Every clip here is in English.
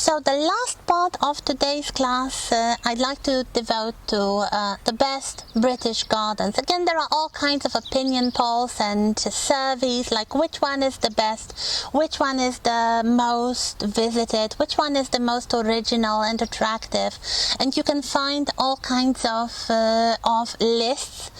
So the last part of today's class I'd like to devote to the best British gardens. Again, there are all kinds of opinion polls and surveys, like which one is the best, which one is the most visited, which one is the most original and attractive, and you can find all kinds of lists.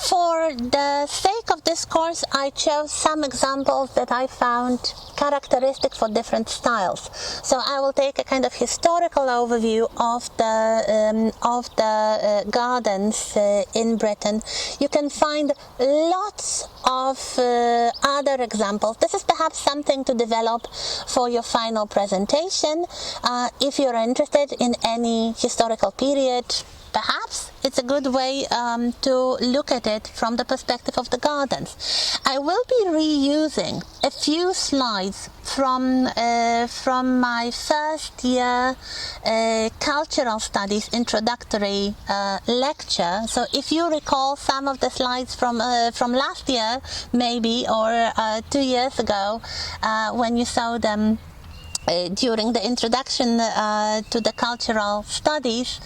For the sake of this course, I chose some examples that I found characteristic for different styles. So I will take a kind of historical overview of the gardens in Britain. You can find lots of other examples. This is perhaps something to develop for your final presentation. If you're interested in any historical period, perhaps it's a good way to look at it from the perspective of the gardens. I will be reusing a few slides from my first year cultural studies introductory lecture. So if you recall some of the slides from last year, maybe, or 2 years ago, when you saw them during the introduction to the cultural studies,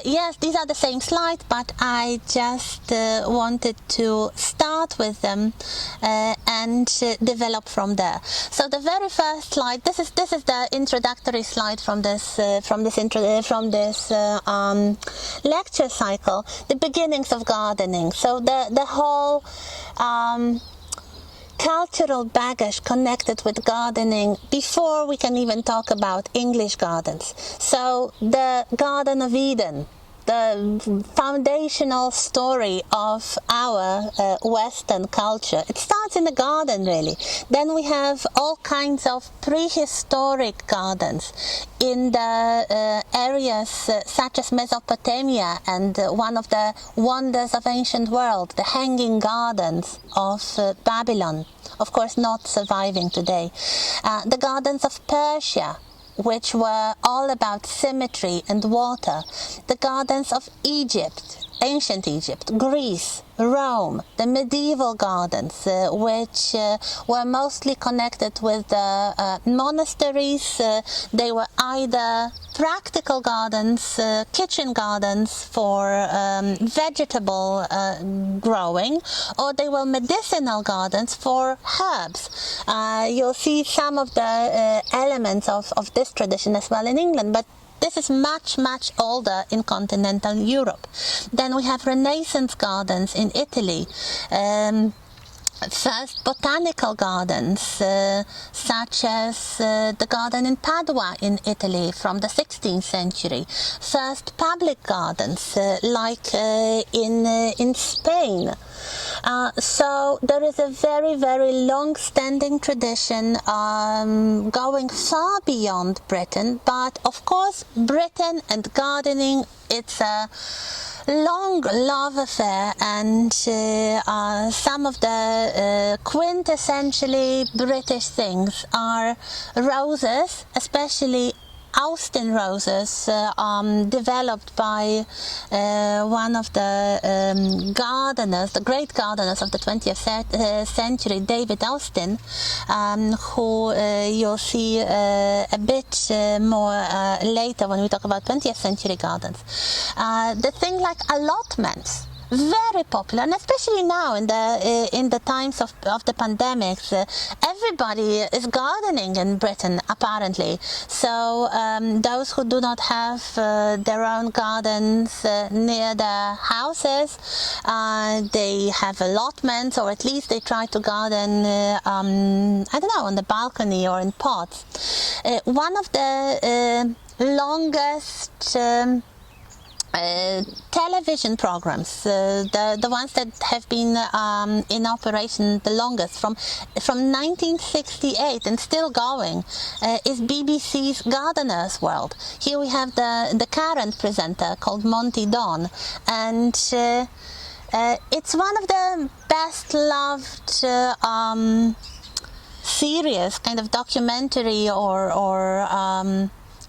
yes, these are the same slides, but I just wanted to start with them and develop from there. So the very first slide, this is the introductory slide from this lecture cycle, the beginnings of gardening. So the whole cultural baggage connected with gardening before we can even talk about English gardens. So the Garden of Eden, the foundational story of our Western culture. It starts in the garden, really. Then we have all kinds of prehistoric gardens in the areas such as Mesopotamia and one of the wonders of ancient world, the Hanging Gardens of Babylon, of course not surviving today. The gardens of Persia, which were all about symmetry and water. The gardens of Egypt, ancient Egypt, Greece, Rome, the medieval gardens, which were mostly connected with the monasteries. They were either practical gardens, kitchen gardens for vegetable growing, or they were medicinal gardens for herbs. You'll see some of the elements of this tradition as well in England, but this is much, much older in continental Europe. Then we have Renaissance gardens in Italy. First botanical gardens, such as the garden in Padua in Italy from the 16th century. First public gardens, like in Spain. So there is a very, very long-standing tradition going far beyond Britain, but of course Britain and gardening, it's a long love affair, and some of the quintessentially British things are roses, especially Austin roses, developed by one of the gardeners, the great gardeners of the 20th century, David Austin, who you'll see a bit more later when we talk about 20th century gardens. The thing like allotments, very popular, and especially now in the times of the pandemics, everybody is gardening in Britain apparently. So those who do not have their own gardens near their houses, they have allotments, or at least they try to garden I don't know, on the balcony or in pots. One of the longest television programs, the ones that have been in operation the longest, from 1968 and still going, is BBC's Gardener's World. Here we have the current presenter called Monty Don, and it's one of the best loved series, kind of documentary or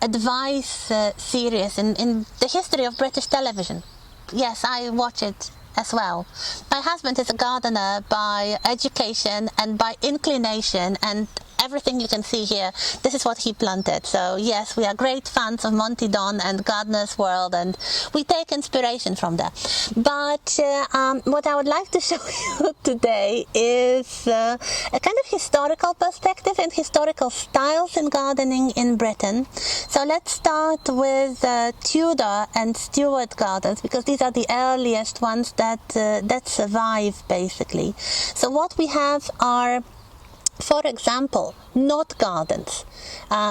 advice series in the history of British television. Yes, I watch it as well. My husband is a gardener by education and by inclination, and everything you can see here, this is what he planted. So yes, we are great fans of Monty Don and Gardener's World, and we take inspiration from there. But what I would like to show you today is a kind of historical perspective and historical styles in gardening in Britain. So let's start with Tudor and Stuart gardens, because these are the earliest ones that survive, basically. So what we have are, for example, knot gardens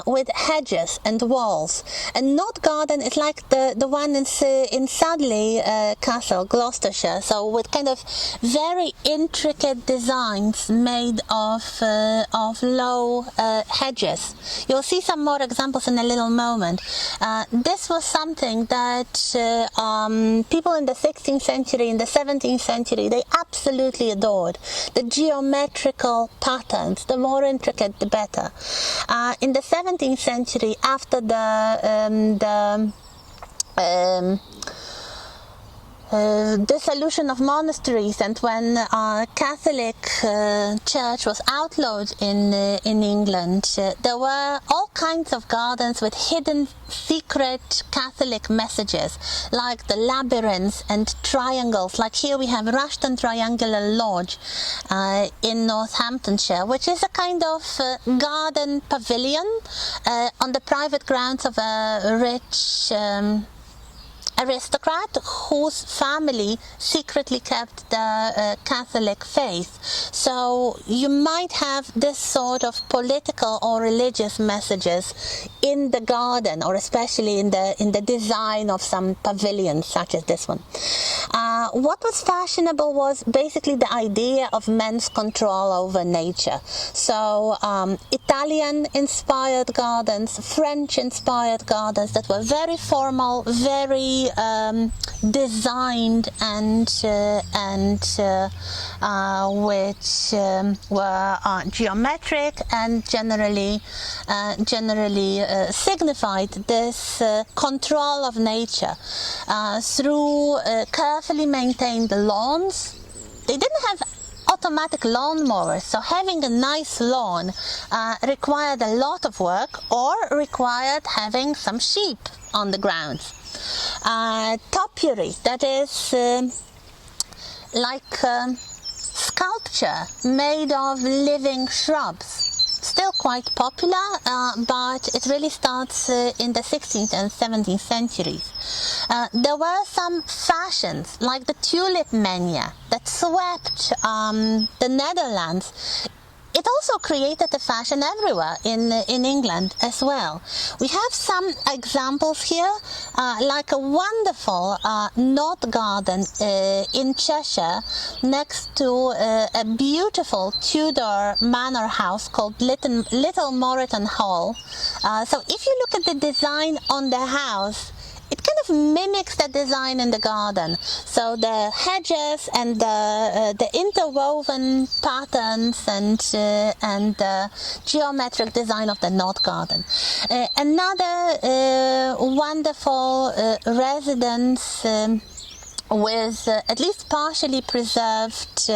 with hedges and walls. A knot garden is like the one in Sadley Castle, Gloucestershire, so with kind of very intricate designs made of low hedges. You'll see some more examples in a little moment. This was something that people in the 16th century, in the 17th century, they absolutely adored. The geometrical patterns, the more intricate, the better. In the 17th century, after the dissolution of monasteries, and when Catholic Church was outlawed in England, there were all kinds of gardens with hidden secret Catholic messages, like the labyrinths and triangles. Like here we have Rushton Triangular Lodge in Northamptonshire, which is a kind of garden pavilion on the private grounds of a rich aristocrat whose family secretly kept the Catholic faith. So you might have this sort of political or religious messages in the garden, or especially in the design of some pavilions such as this one. What was fashionable was basically the idea of men's control over nature. So Italian-inspired gardens, French-inspired gardens that were very formal, very designed, and which were geometric and generally signified this control of nature through carefully maintained lawns. They didn't have automatic lawnmowers, so having a nice lawn required a lot of work, or required having some sheep on the grounds. Topiary, that is like sculpture made of living shrubs. Still quite popular, but it really starts in the 16th and 17th centuries. There were some fashions, like the tulip mania, that swept the Netherlands. It also created a fashion everywhere in England as well. We have some examples here, like a wonderful knot garden in Cheshire, next to a beautiful Tudor manor house called Little Moreton Hall. So if you look at the design on the house, it kind of mimics the design in the garden. So the hedges and the interwoven patterns and the geometric design of the knot garden. Another wonderful residence with at least partially preserved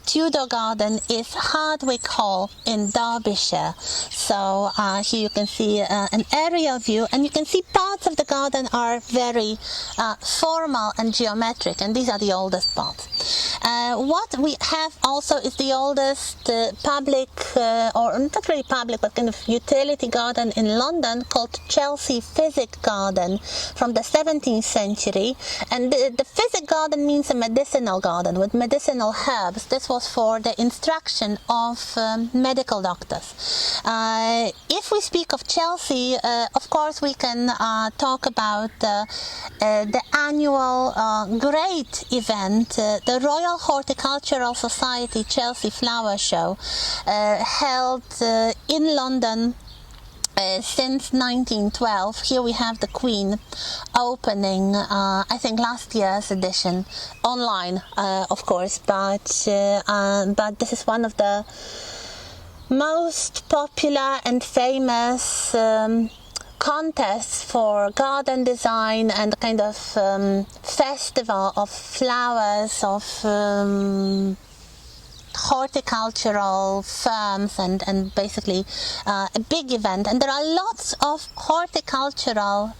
Tudor garden is Hardwick Hall in Derbyshire. So here you can see an aerial view, and you can see parts of the garden are very formal and geometric, and these are the oldest parts. What we have also is the oldest public, or not really public, but kind of utility garden in London, called Chelsea Physic Garden from the 17th century. And the Physic Garden means a medicinal garden with medicinal herbs. This was for the instruction of medical doctors. If we speak of Chelsea, of course we can talk about the annual great event, the Royal Horticultural Society Chelsea Flower Show, held in London since 1912. Here we have the Queen opening, I think last year's edition, online, of course, but this is one of the most popular and famous contests for garden design and kind of festival of flowers, of horticultural firms and basically a big event, and there are lots of horticultural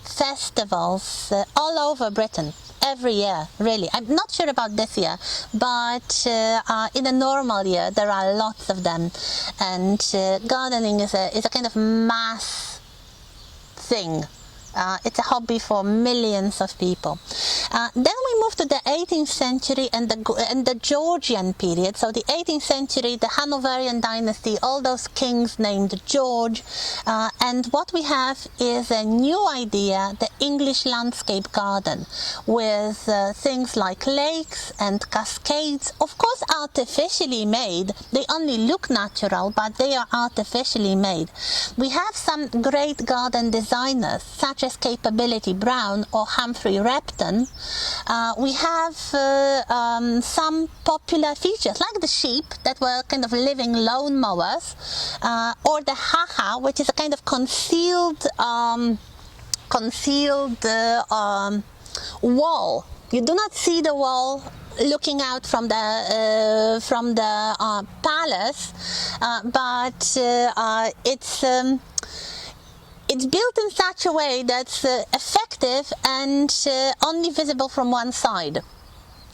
festivals all over Britain every year, really. I'm not sure about this year, but in a normal year there are lots of them, and gardening is a kind of mass thing. It's a hobby for millions of people. Then we move to the 18th century and the Georgian period. So the 18th century, the Hanoverian dynasty, all those kings named George. And what we have is a new idea, the English landscape garden, with things like lakes and cascades, of course artificially made. They only look natural, but they are artificially made. We have some great garden designers, such as Capability Brown or Humphrey Repton. We have some popular features like the sheep that were kind of living lawn mowers, or the ha-ha, which is a kind of concealed wall. You do not see the wall looking out from the palace, but it's built in such a way that's effective and only visible from one side.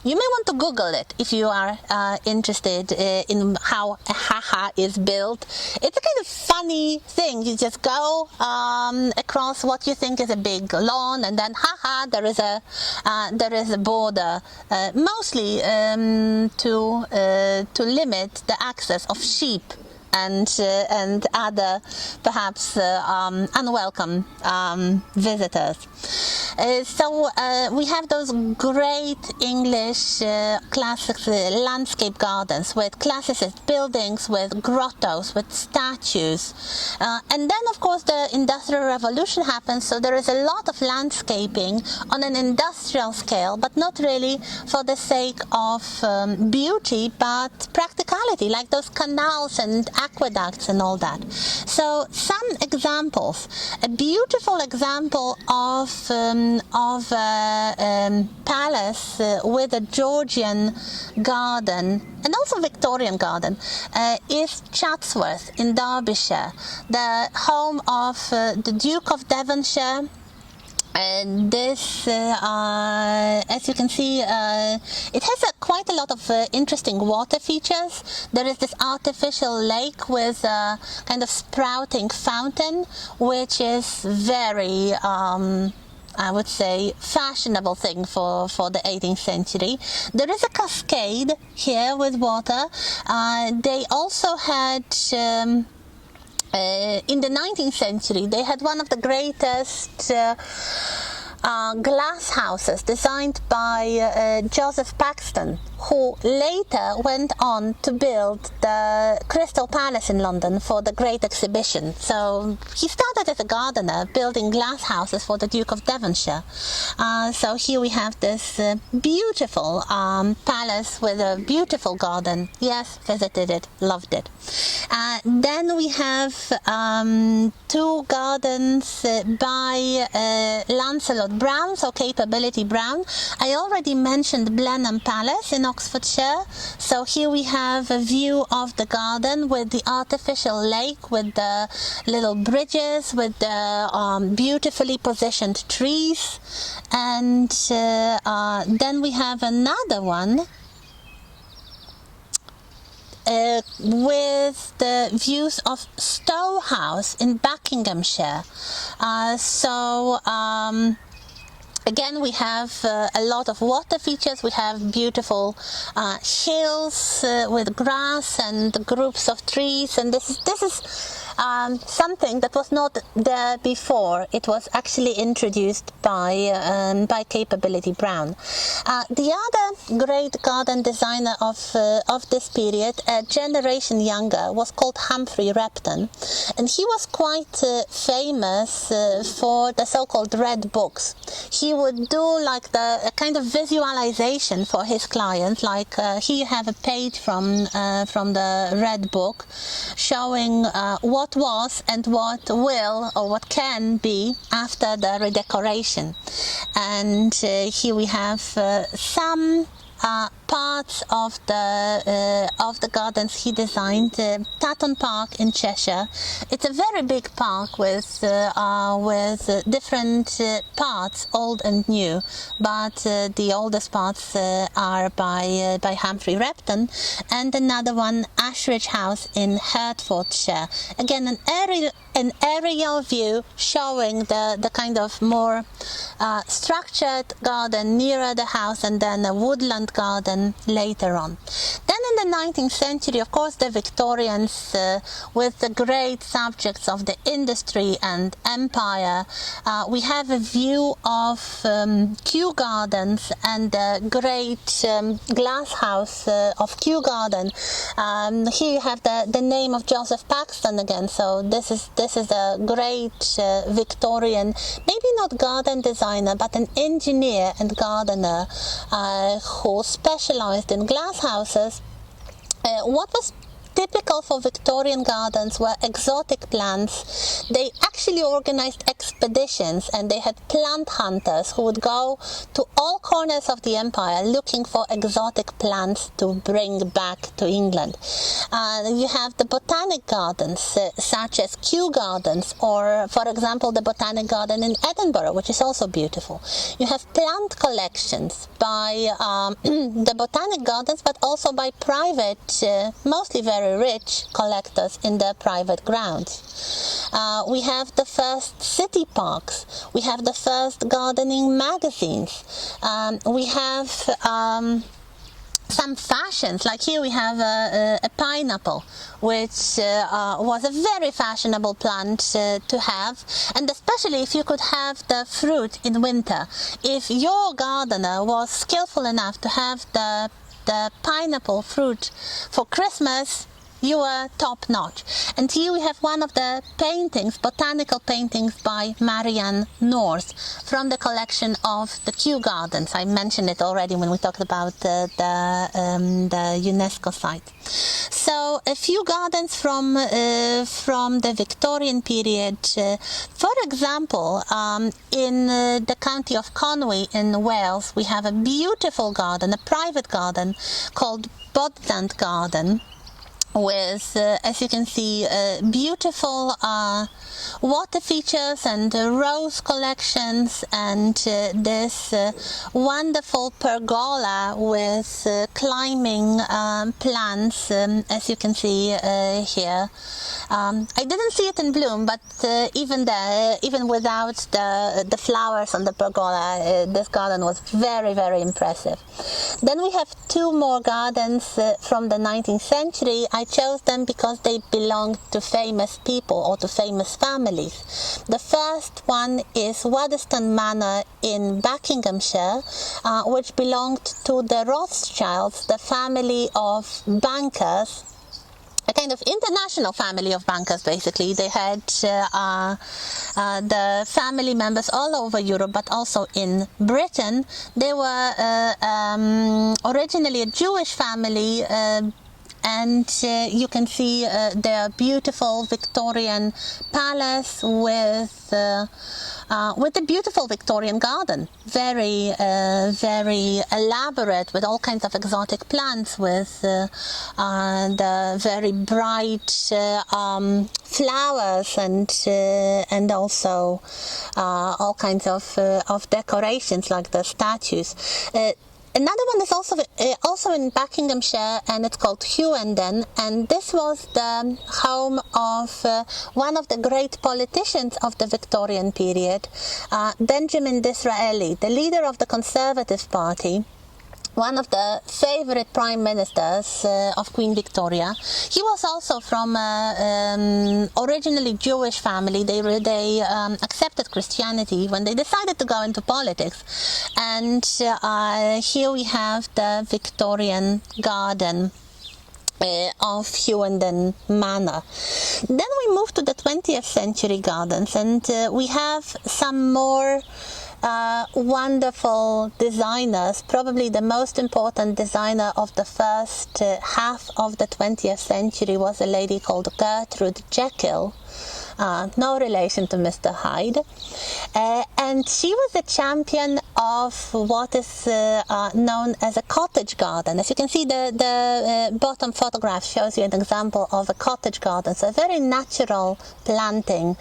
You may want to Google it if you are interested in how a ha-ha is built. It's a kind of funny thing. You just go across what you think is a big lawn, and then ha-ha, there is a border, mostly to limit the access of sheep and other perhaps unwelcome visitors. So we have those great English classic landscape gardens with classicist buildings, with grottos, with statues. And then of course the Industrial Revolution happens, so there is a lot of landscaping on an industrial scale, but not really for the sake of beauty, but practicality, like those canals and aqueducts and all that. So some examples. A beautiful example of palace with a Georgian garden and also Victorian garden is Chatsworth in Derbyshire, the home of the Duke of Devonshire. And this, as you can see, it has quite a lot of interesting water features. There is this artificial lake with a kind of sprouting fountain, which is very, I would say, fashionable thing for the 18th century. There is a cascade here with water. They also had... in the 19th century, they had one of the greatest glass houses designed by Joseph Paxton, who later went on to build the Crystal Palace in London for the Great Exhibition. So he started as a gardener building glass houses for the Duke of Devonshire. So here we have this beautiful palace with a beautiful garden. Yes, visited it, loved it. Then we have two gardens by Lancelot Brown, so Capability Brown. I already mentioned Blenheim Palace in Oxfordshire. So here we have a view of the garden with the artificial lake, with the little bridges, with the beautifully positioned trees. And then we have another one with the views of Stowe House in Buckinghamshire. Again, we have a lot of water features. We have beautiful hills with grass and groups of trees, and this is something that was not there before. It was actually introduced by Capability Brown. The other great garden designer of this period, a generation younger, was called Humphrey Repton, and he was quite famous for the so-called red books. He would do like a kind of visualization for his clients, like here you have a page from the red book showing what was and what will or what can be after the redecoration. And here we have some parts of the gardens he designed. Tatton Park in Cheshire. It's a very big park with different parts, old and new. But the oldest parts are by Humphrey Repton, and another one, Ashridge House in Hertfordshire. Again, an aerial view showing the kind of more structured garden nearer the house, and then a woodland garden later on. Then in the 19th century, of course, the Victorians, with the great subjects of the industry and empire, we have a view of Kew Gardens and the great glass house of Kew Garden. Here you have the name of Joseph Paxton again. So this is a great Victorian, maybe not garden designer, but an engineer and gardener who specialized in glass houses. What was typical for Victorian gardens were exotic plants. They actually organized expeditions, and they had plant hunters who would go to all corners of the empire looking for exotic plants to bring back to England. You have the botanic gardens, such as Kew Gardens, or, for example, the Botanic Garden in Edinburgh, which is also beautiful. You have plant collections by the Botanic Gardens, but also by private, mostly very rich collectors in their private grounds. We have the first city parks. We have the first gardening magazines. We have some fashions, like here we have a pineapple, which was a very fashionable plant to have, and especially if you could have the fruit in winter. If your gardener was skillful enough to have the pineapple fruit for Christmas, you were top notch. And here we have one of the paintings, botanical paintings by Marianne North from the collection of the Kew Gardens. I mentioned it already when we talked about the UNESCO site. So a few gardens from the Victorian period. For example, in the county of Conwy in Wales, we have a beautiful garden, a private garden called Bodland Garden, with, as you can see, beautiful water features and rose collections, and this wonderful pergola with climbing plants, as you can see here. I didn't see it in bloom, but even without the flowers on the pergola, this garden was very, very impressive. Then we have two more gardens from the 19th century. I chose them because they belonged to famous people or to famous families. The first one is Waddesdon Manor in Buckinghamshire, which belonged to the Rothschilds, the family of bankers, a kind of international family of bankers, basically. They had the family members all over Europe, but also in Britain. They were originally a Jewish family, and you can see their beautiful Victorian palace with a beautiful Victorian garden, very elaborate, with all kinds of exotic plants, with the very bright flowers, and also all kinds of decorations like the statues. Another one is also in Buckinghamshire, and it's called Hughenden, and this was the home of one of the great politicians of the Victorian period, Benjamin Disraeli, the leader of the Conservative Party, one of the favorite prime ministers of Queen Victoria. He was also from originally Jewish family. They accepted Christianity when they decided to go into politics. And here we have the Victorian garden of Hughenden Manor. Then we move to the 20th century gardens, and we have some more wonderful designers. Probably the most important designer of the first half of the 20th century was a lady called Gertrude Jekyll, no relation to Mr. Hyde, and she was a champion of what is known as a cottage garden. As you can see, the bottom photograph shows you an example of a cottage garden. So a very natural planting,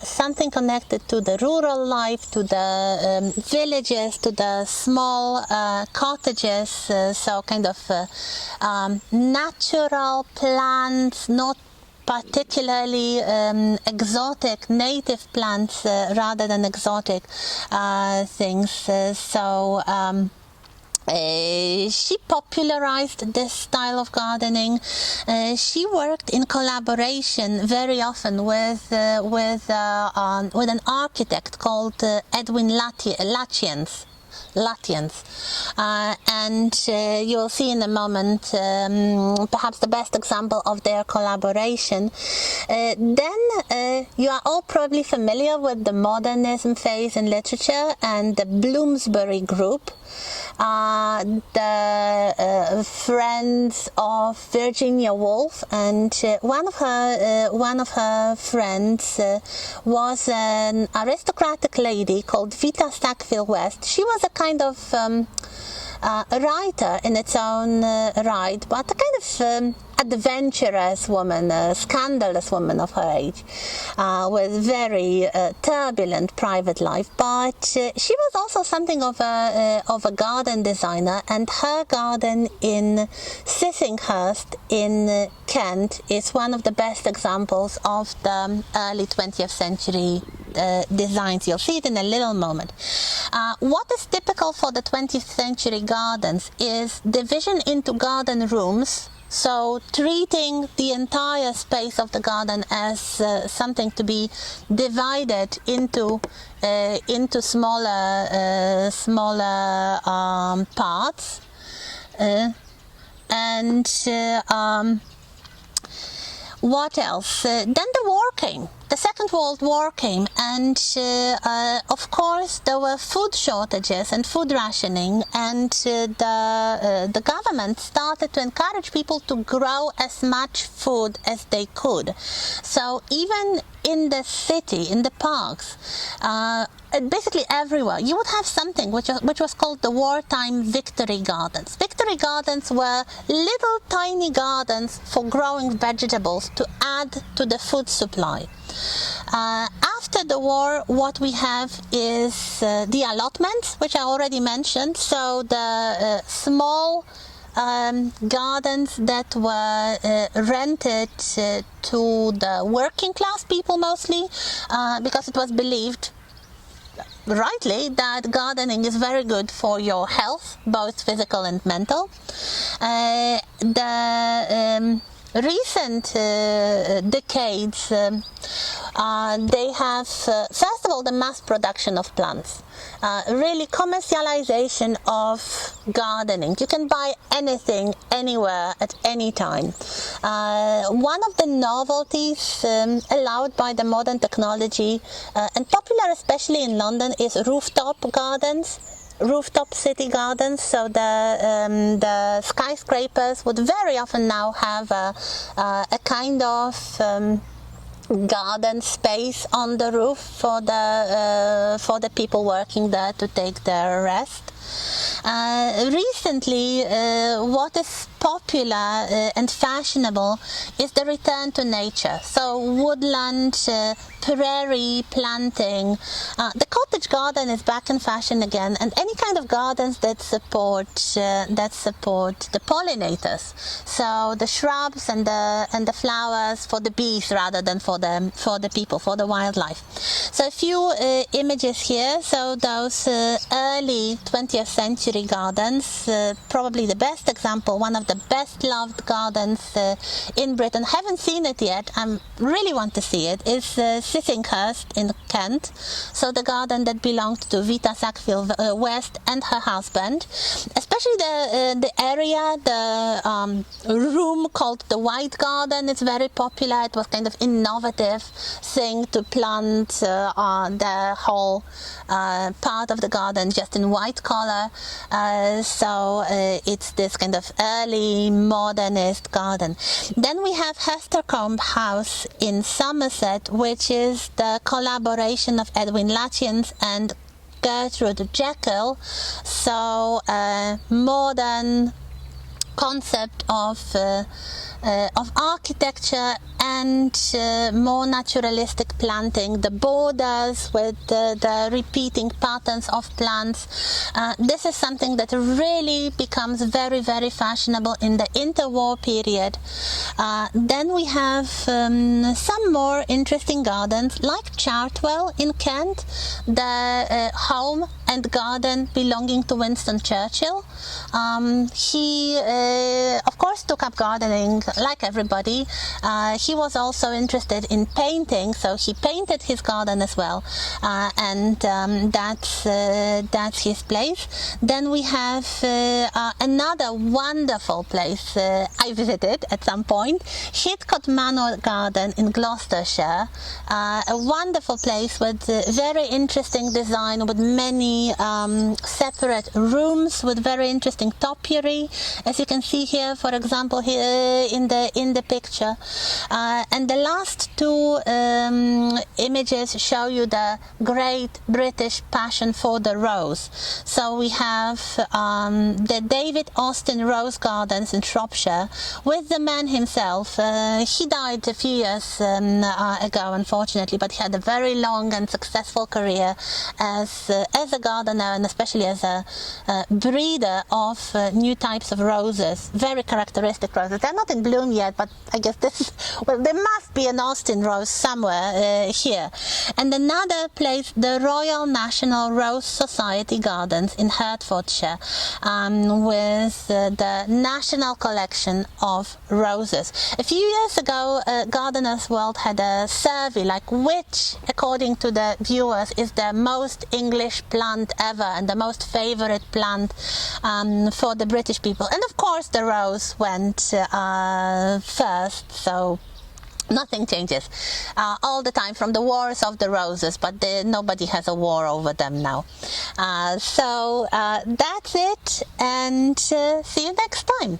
something connected to the rural life, to the villages, to the small cottages. So kind of natural plants, not particularly exotic native plants rather than exotic things. She popularized this style of gardening. She worked in collaboration very often with an architect called Edwin Lutyens. And you'll see in a moment perhaps the best example of their collaboration. Then you are all probably familiar with the modernism phase in literature and the Bloomsbury group, the friends of Virginia Woolf, and one of her friends was an aristocratic lady called Vita Sackville West. She was a kind of a writer in its own right, but a kind of adventurous woman, a scandalous woman of her age, with very turbulent private life. But she was also something of a garden designer, and her garden in Sissinghurst in Kent is one of the best examples of the early 20th century designs. You'll see it in a little moment. What is typical for the 20th century gardens is division into garden rooms, so treating the entire space of the garden as something to be divided into smaller parts, what else? Then the war came. The Second World War came, and of course there were food shortages and food rationing, and the government started to encourage people to grow as much food as they could. So even in the city, in the parks, basically everywhere, you would have something which was called the wartime victory gardens. Victory gardens were little tiny gardens for growing vegetables to add to the food supply. After the war, what we have is the allotments, which I already mentioned. So the small gardens that were rented to the working class people mostly, because it was believed, rightly, that gardening is very good for your health, both physical and mental. Recent decades, they have, first of all, the mass production of plants, really commercialization of gardening. You can buy anything, anywhere, at any time. One of the novelties allowed by the modern technology, and popular especially in London, is rooftop gardens. Rooftop city gardens. So the skyscrapers would very often now have a kind of garden space on the roof for the people working there to take their rest. Recently, what is popular and fashionable is the return to nature. So woodland, prairie planting. The cottage garden is back in fashion again, and any kind of gardens that support the pollinators. So the shrubs and the flowers for the bees rather than for the people, for the wildlife. So a few images here. So those early 20th century gardens, probably the best example, one of the best loved gardens in Britain. Haven't seen it yet. I really want to see it. It's Sissinghurst in Kent. So the garden that belonged to Vita Sackville West and her husband. Especially the area, the room called the White Garden. It's very popular. It was kind of innovative thing to plant the whole part of the garden just in white color. So it's this kind of early modernist garden. Then we have Hestercombe House in Somerset, which is the collaboration of Edwin Lutyens and Gertrude Jekyll. So modern concept of architecture and more naturalistic planting, the borders with the repeating patterns of plants. This is something that really becomes very, very fashionable in the interwar period. Then we have some more interesting gardens like Chartwell in Kent, the home and garden belonging to Winston Churchill. He of course took up gardening like everybody. He was also interested in painting, so he painted his garden as well, and that's his place. Then we have another wonderful place I visited at some point, Heathcote Manor Garden in Gloucestershire, a wonderful place with very interesting design, with many separate rooms with very interesting topiary, as you can see here, for example, here in the picture. And the last two images show you the great British passion for the rose. So we have the David Austin Rose Gardens in Shropshire with the man himself. He died a few years ago, unfortunately, but he had a very long and successful career as a gardener, and especially as a breeder of new types of roses, very characteristic roses. They're not in bloom yet, but I guess well, there must be an Austin rose somewhere here. And another place, the Royal National Rose Society Gardens in Hertfordshire, with the National Collection of Roses. A few years ago, Gardeners World had a survey, like which, according to the viewers, is the most English plant ever and the most favorite plant for the British people. And of course the rose went first, so nothing changes all the time from the wars of the roses, but nobody has a war over them now. So that's it, and see you next time.